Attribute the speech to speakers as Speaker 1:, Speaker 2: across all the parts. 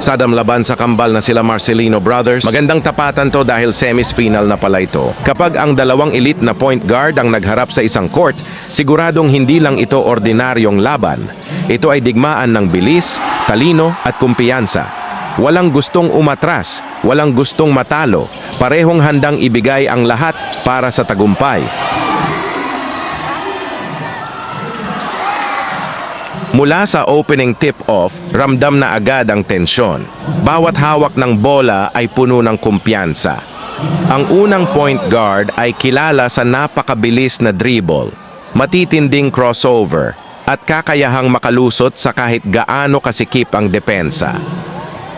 Speaker 1: Sadam laban sa kambal na sila Marcelino Brothers. Magandang tapatan to dahil semis-final na pala ito. Kapag ang dalawang elite na point guard ang nagharap sa isang court, siguradong hindi lang ito ordinaryong laban. Ito ay digmaan ng bilis, talino at kumpiyansa. Walang gustong umatras, walang gustong matalo. Parehong handang ibigay ang lahat para sa tagumpay. Mula sa opening tip-off, ramdam na agad ang tensyon. Bawat hawak ng bola ay puno ng kumpiyansa. Ang unang point guard ay kilala sa napakabilis na dribble, matitinding crossover, at kakayahang makalusot sa kahit gaano kasikip ang depensa.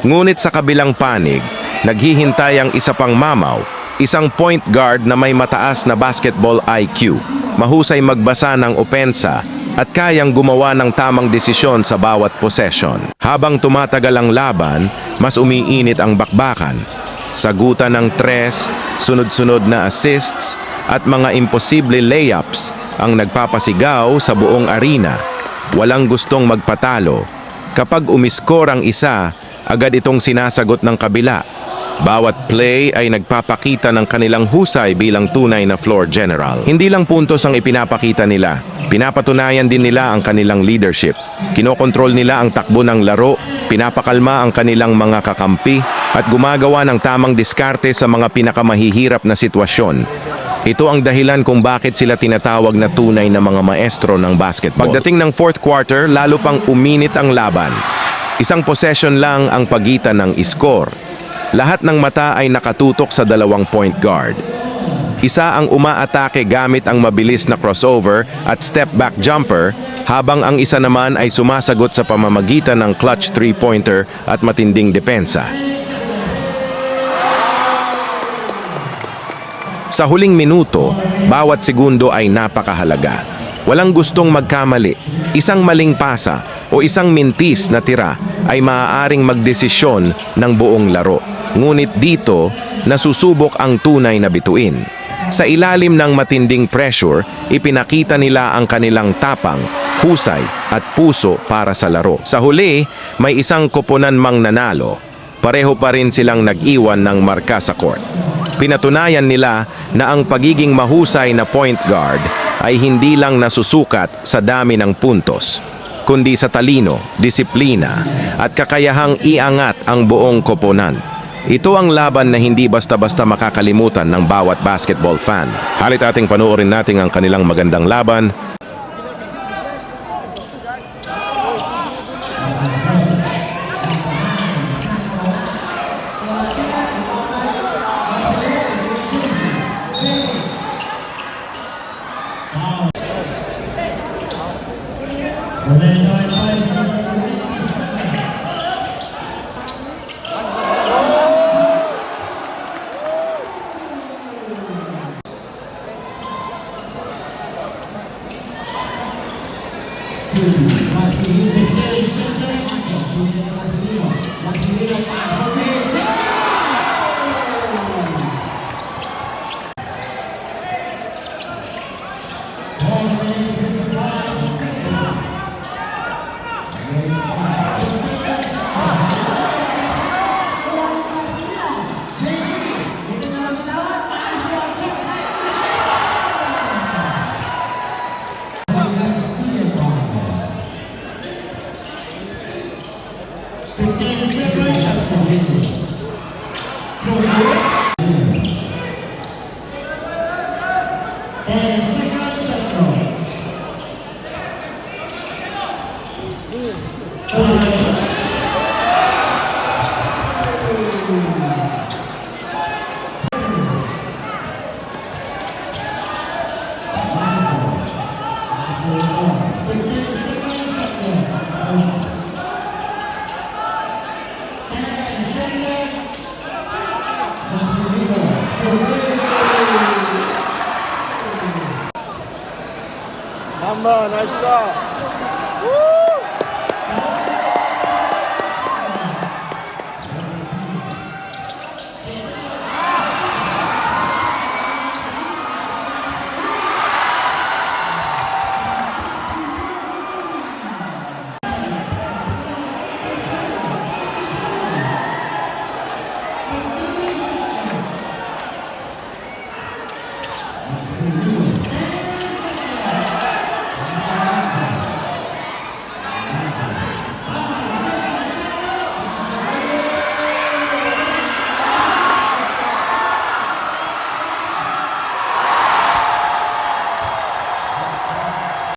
Speaker 1: Ngunit sa kabilang panig, naghihintay ang isa pang mamaw, isang point guard na may mataas na basketball IQ, mahusay magbasa ng opensa, at kayang gumawa ng tamang desisyon sa bawat possession. Habang tumatagal ang laban, mas umiinit ang bakbakan. Sagutan ng tres, sunod-sunod na assists, at mga imposible layups ang nagpapasigaw sa buong arena. Walang gustong magpatalo. Kapag umiskor ang isa, agad itong sinasagot ng kabila. Bawat play ay nagpapakita ng kanilang husay bilang tunay na floor general. Hindi lang puntos ang ipinapakita nila. Pinapatunayan din nila ang kanilang leadership. Kinokontrol nila ang takbo ng laro, pinapakalma ang kanilang mga kakampi, at gumagawa ng tamang diskarte sa mga pinakamahihirap na sitwasyon. Ito ang dahilan kung bakit sila tinatawag na tunay na mga maestro ng basketball. Pagdating ng fourth quarter, lalo pang uminit ang laban. Isang possession lang ang pagitan ng score. Lahat ng mata ay nakatutok sa dalawang point guard. Isa ang umaatake gamit ang mabilis na crossover at step-back jumper, habang ang isa naman ay sumasagot sa pamamagitan ng clutch three-pointer at matinding depensa. Sa huling minuto, bawat segundo ay napakahalaga. Walang gustong magkamali. Isang maling pasa o isang mintis na tira ay maaaring magdesisyon ng buong laro. Ngunit dito, nasusubok ang tunay na bituin. Sa ilalim ng matinding pressure, ipinakita nila ang kanilang tapang, husay at puso para sa laro. Sa huli, may isang koponan mang nanalo. Pareho pa rin silang nag-iwan ng marka sa court. Pinatunayan nila na ang pagiging mahusay na point guard ay hindi lang nasusukat sa dami ng puntos, kundi sa talino, disiplina at kakayahang iangat ang buong koponan. Ito ang laban na hindi basta-basta makakalimutan ng bawat basketball fan. Halit ating panoorin natin ang kanilang magandang laban.
Speaker 2: 한번 하시다.